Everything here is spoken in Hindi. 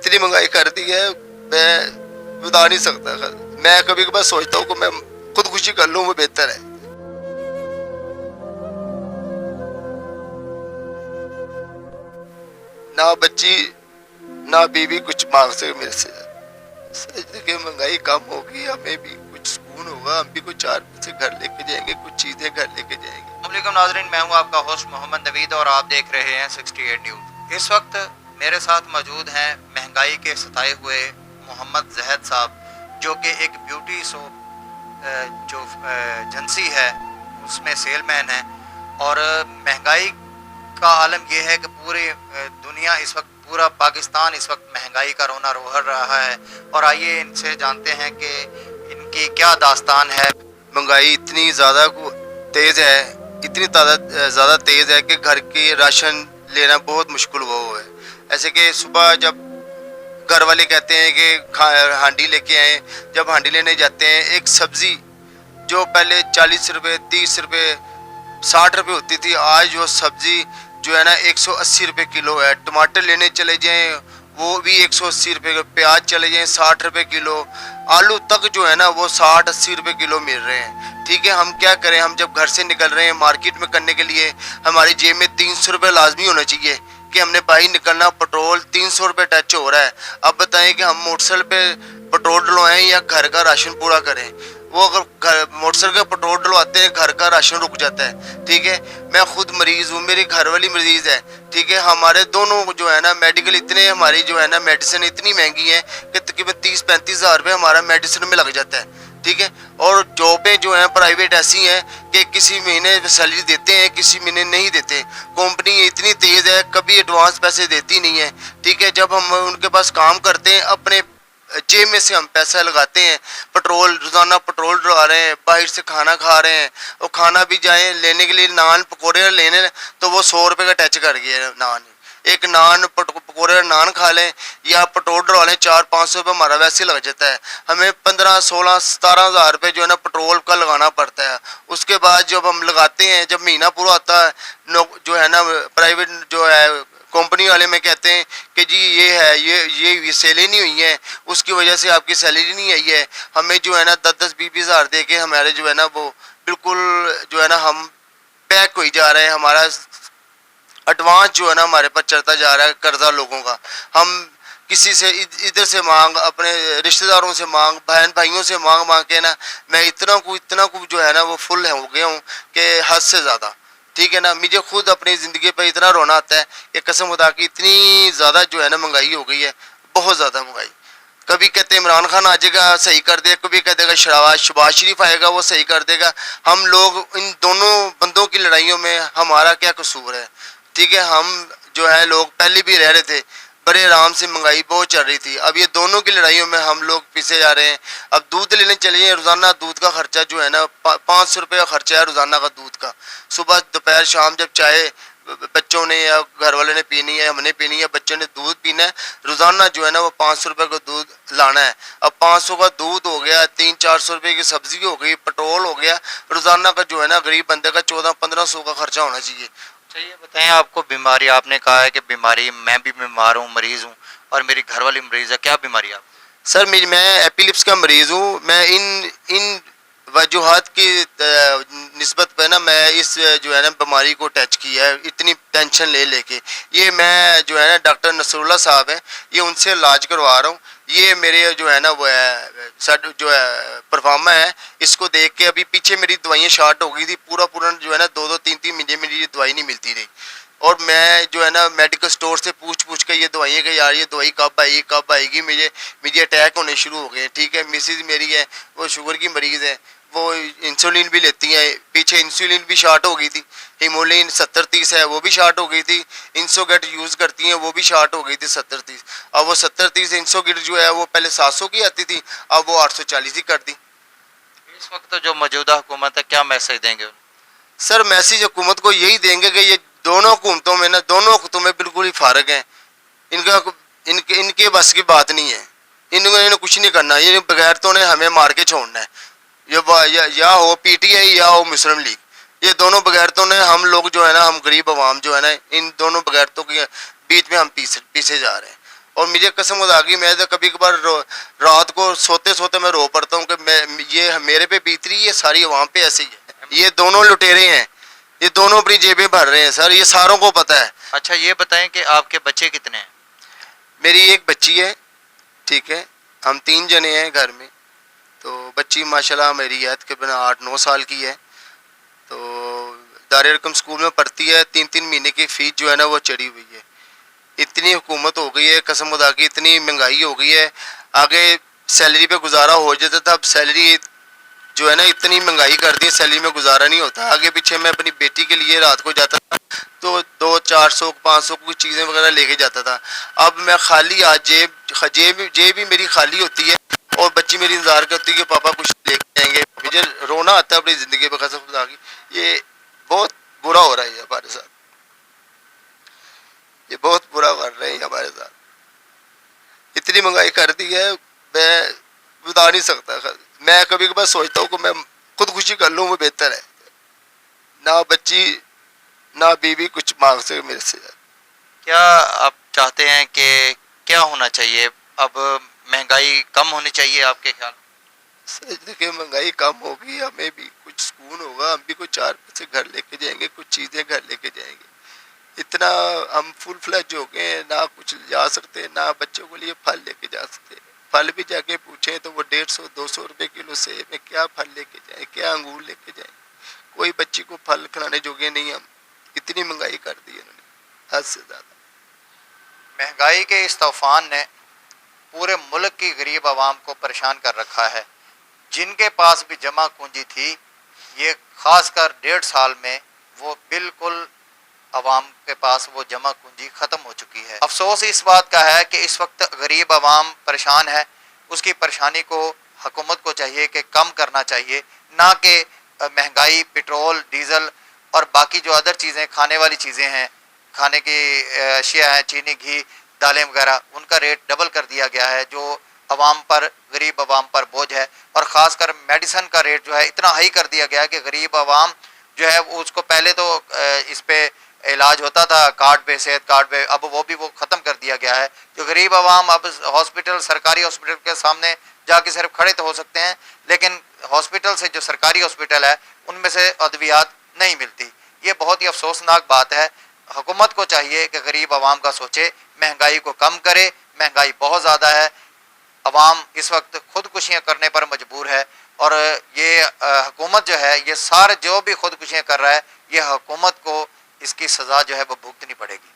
इतनी महंगाई कर दी है, मैं बता नहीं सकता। मैं कभी कभार सोचता हूँ कि मैं खुदकुशी कर लूँ, वो बेहतर है। ना बच्ची ना बीवी कुछ मांग सके मेरे से। कि महंगाई कम होगी, हमें भी कुछ सुकून होगा, हम भी कुछ 4 पैसे घर लेके जाएंगे, कुछ चीजें घर लेके जाएंगे। अस्सलामुअलैकुम नाज़रीन, मैं हूं आपका होस्ट मोहम्मद नवीद और आप देख रहे हैं 68 न्यूज़। इस वक्त मेरे साथ मौजूद हैं महंगाई के सताए हुए मोहम्मद जहद साहब, जो कि एक ब्यूटी सोप जो एजेंसी है उसमें सेलमैन है। और महंगाई का आलम यह है कि पूरी दुनिया इस वक्त, पूरा पाकिस्तान इस वक्त महंगाई का रोना रोहर रहा है। और आइए इनसे जानते हैं कि इनकी क्या दास्तान है। महंगाई इतनी ज़्यादा तेज़ है, इतनी ज़्यादा तेज़ है कि घर के राशन लेना बहुत मुश्किल हुआ हुआ है। ऐसे कि सुबह जब घर वाले कहते हैं कि हांडी लेके आए, जब हांडी लेने जाते हैं, एक सब्ज़ी जो पहले 40 रुपये, 30 रुपये, 60 रुपये होती थी, आज वो सब्ज़ी जो है ना 180 रुपये किलो है। टमाटर लेने चले जाएं वो भी 180 रुपये का, प्याज चले जाएं 60 रुपये किलो, आलू तक जो है ना वो 60-80 रुपये किलो मिल रहे हैं। ठीक है, हम क्या करें? हम जब घर से निकल रहे हैं मार्केट में करने के लिए, हमारी जेब में 300 रुपये लाजमी होना चाहिए कि हमने भाई निकलना, पेट्रोल 300 रुपये टच हो रहा है। अब बताएं कि हम मोटरसाइकिल पे पेट्रोल डलवाएं या घर का राशन पूरा करें। वो अगर घर मोटरसाइकिल का पेट्रोल डलवाते हैं, घर का राशन रुक जाता है। ठीक है, मैं खुद मरीज हूँ, मेरी घर वाली मरीज है। ठीक है, हमारे दोनों जो है ना मेडिकल, इतने हमारी जो है ना मेडिसिन इतनी महंगी है कि तकरीबन 30-35 हज़ार रुपये हमारा मेडिसिन में लग जाता है। ठीक है, और जॉबें जो हैं प्राइवेट ऐसी हैं कि किसी महीने सैलरी देते हैं, किसी महीने नहीं देते। कंपनी इतनी तेज़ है, कभी एडवांस पैसे देती नहीं है। ठीक है, जब हम उनके पास काम करते हैं, अपने जेब में से हम पैसा लगाते हैं, पेट्रोल रोज़ाना पेट्रोल डलवा रहे हैं, बाहर से खाना खा रहे हैं, और खाना भी जाएं लेने के लिए, नान पकौड़े लेने, तो वो 100 रुपये का टच कर गया नान। एक नान पकौड़े नान खा लें या पेट्रोल डलवा लें, 400-500 रुपये हमारा वैसे लग जाता है। हमें 15-16-17 हज़ार रुपये जो है ना पेट्रोल का लगाना पड़ता है। उसके बाद जब हम लगाते हैं, जब महीना पूरा होता है, जो है ना प्राइवेट जो है कंपनी वाले में कहते हैं कि जी ये है, ये सैलरी नहीं हुई है, उसकी वजह से आपकी सैलरी नहीं आई है। हमें जो है ना 10-10-20 हज़ार दे के हमारे जो है ना वो बिल्कुल जो है ना हम पैक हो ही जा रहे हैं। हमारा एडवांस जो है ना हमारे पास चढ़ता जा रहा है, कर्जा लोगों का। हम किसी से इधर से मांग, अपने रिश्तेदारों से मांग, बहन भाइयों से मांग मांग के ना मैं इतना को जो है ना वो फुल हो गया हूँ कि हद से ज़्यादा। ठीक है ना, मुझे खुद अपनी ज़िंदगी पर इतना रोना आता है कि कसम खुदा की इतनी ज़्यादा जो है ना महंगाई हो गई है, बहुत ज़्यादा महंगाई। कभी कहते इमरान खान आ जाएगा सही कर देगा, कभी कह देगा शहबाज शरीफ आएगा वो सही कर देगा। हम लोग इन दोनों बंदों की लड़ाइयों में हमारा क्या कसूर है? ठीक है, हम जो है लोग पहले भी रह रहे थे, बड़े आराम से, महंगाई बहुत चल रही थी। अब ये दोनों की लड़ाइयों में हम लोग पीछे जा रहे हैं। अब दूध लेने चलिए, रोज़ाना दूध का खर्चा जो है ना 500 रुपये का खर्चा है रोज़ाना का दूध का। सुबह दोपहर शाम जब चाय बच्चों ने या घर वाले ने पीनी है, हमने पीनी है, बच्चों ने दूध पीना है, रोज़ाना जो है ना वो 500 रुपये का दूध लाना है। अब 500 का दूध हो गया, 300-400 रुपये की सब्ज़ी हो गई, पेट्रोल हो गया, रोज़ाना का जो है ना गरीब बंदे का 1400-1500 का खर्चा होना चाहिए। चाहिए बताएं, आपको बीमारी, आपने कहा है कि बीमारी, मैं भी बीमार हूँ, मरीज़ हूँ और मेरी घर वाली मरीज़ है, क्या बीमारी है आप? सर मैं एपिलिप्स का मरीज़ हूँ। मैं इन वजूहात की निस्बत पे ना मैं इस जो है ना बीमारी को टच किया है, इतनी टेंशन ले लेके। ये मैं जो है ना डॉक्टर नसरुल्लाह साहब हैं, ये उनसे इलाज करवा रहा हूँ। ये मेरे जो है ना वो है सर जो है परफार्मा है, इसको देख के अभी पीछे मेरी दवाइयाँ शार्ट हो गई थी, पूरा जो है ना 2-2 3-3 महीने मेरी दवाई नहीं मिलती रही। और मैं जो है ना मेडिकल स्टोर से पूछ के ये दवाइयाँ कि यार ये दवाई कब आएगी, मुझे अटैक होने शुरू हो गए। ठीक है, मिसेज मेरी है वो शुगर की मरीज़ है, वो इंसुलिन भी लेती हैं, पीछे इंसुलिन भी शार्ट हो गई थी। हिमोलिन 70-30 है, वो भी शार्ट हो गई थी। इंसोगेट यूज़ करती हैं, वो भी शार्ट हो गई थी 70-30। अब वो 70-30 इंसोगेट जो है वो पहले 700 की आती थी, अब वो 840 ही कर दी। इस वक्त जो मौजूदा हुकूमत है, क्या मैसेज देंगे? सर मैसेज हुकूमत को यही देंगे कि ये दोनों हुकूमतों में ना, दोनों हुकूमतें बिल्कुल ही फारग हैं। इनका इनके बस की बात नहीं है। इन्होंने कुछ नहीं करना, ये बगैर तो ने हमें मार के छोड़ना है। या हो पीटीआई या हो मुस्लिम लीग, ये दोनों बगैरतों ने हम लोग जो है ना, हम गरीब आवाम जो है ना, इन दोनों बगैरतों के बीच में हम पीछे जा रहे हैं। और मुझे कसम खुदा की मैं तो कभी कभार रात को सोते सोते मैं रो पड़ता हूँ कि मैं ये मेरे पे बीत रही है, सारी वहाँ पे ऐसे ही है। ये दोनों लुटेरे हैं, ये दोनों अपनी जेबें भर रहे हैं सर, ये सारों को पता है। अच्छा ये बताएं कि आपके बच्चे कितने हैं? मेरी एक बच्ची है, ठीक है, हम 3 जने हैं घर में। तो बच्ची माशाल्लाह मेरी है तकरीबन 8-9 साल की है। तो दारुल अरकम स्कूल में पढ़ती है। 3-3 महीने की फ़ीस जो है ना वो चढ़ी हुई है। इतनी हुकूमत हो गई है, कसम खुदा की इतनी महंगाई हो गई है। आगे सैलरी पे गुजारा हो जाता था, अब सैलरी जो है ना इतनी महंगाई कर दी है, सैलरी में गुजारा नहीं होता। आगे पीछे मैं अपनी बेटी के लिए रात को जाता था तो 200-400-500 कुछ चीज़ें वगैरह लेके जाता था। अब मैं खाली आज जेब भी मेरी खाली होती है और बच्ची मेरी इंतजार करती है कि पापा कुछ लेके आएंगे। मुझे रोना आता है अपनी ज़िंदगी पे, कसम खुदा की। ये बहुत बुरा हो रहा है हमारे साथ, ये बहुत बुरा कर रहे हैं हमारे साथ। इतनी महंगाई कर दी है, मैं बता नहीं सकता। मैं कभी कभार सोचता हूँ कि मैं खुदकुशी कर लूँ वो बेहतर है। ना बच्ची ना बीवी कुछ मांग सके मेरे से। क्या आप चाहते हैं कि क्या होना चाहिए? अब महंगाई कम होनी चाहिए आपके ख्याल? देखिए महंगाई कम होगी, हमें भी कुछ सुकून होगा, हम भी कुछ 4 पैसे घर लेके जाएंगे, कुछ चीज़ें घर लेके जाएंगे। इतना हम फुल फ्लैज हो गए हैं, ना कुछ जा सकते, ना बच्चों के लिए फल लेके जा सकते। फल भी जाके पूछें तो वो 150-200 रुपये किलो सेब में क्या फल लेके जाएं, क्या अंगूर लेके जाएं। कोई बच्ची को फल खिलाने जोगे नहीं हम। इतनी महंगाई कर दी है इन्होंने, हद से ज़्यादा। महंगाई के इस तूफान ने पूरे मुल्क की गरीब आवाम को परेशान कर रखा है। जिनके पास भी जमा पूंजी थी, ये खासकर 1.5 साल में वो बिल्कुल आवाम के पास वो जमा पूंजी ख़त्म हो चुकी है। अफसोस इस बात का है कि इस वक्त गरीब आवाम परेशान है। उसकी परेशानी को हुकूमत को चाहिए कि कम करना चाहिए, ना कि महंगाई पेट्रोल डीज़ल और बाकी जो अदर चीज़ें खाने वाली चीज़ें हैं, खाने की अशिया हैं, चीनी घी दालें वगैरह, उनका रेट डबल कर दिया गया है, जो आवाम पर गरीब आवाम पर बोझ है। और ख़ासकर मेडिसन का रेट जो है इतना हाई कर दिया गया है कि गरीब आवाम जो है वो उसको पहले तो इस पे इलाज होता था कार्ड पे, सेहत कार्ड पे, अब वो भी वो ख़त्म कर दिया गया है। जो गरीब आवाम अब हॉस्पिटल सरकारी हॉस्पिटल के सामने जाके सिर्फ खड़े तो हो सकते हैं, लेकिन हॉस्पिटल से जो सरकारी हॉस्पिटल है उनमें से अद्वियात नहीं मिलती। ये बहुत ही अफसोसनाक बात है। हुकूमत को चाहिए कि गरीब आवाम का सोचे, महंगाई को कम करे। महंगाई बहुत ज़्यादा है, अवाम इस वक्त खुदकुशियाँ करने पर मजबूर है। और ये हुकूमत जो है, ये सारे जो भी खुदकुशियाँ कर रहा है, ये हुकूमत को इसकी सज़ा जो है वो भुगतनी पड़ेगी।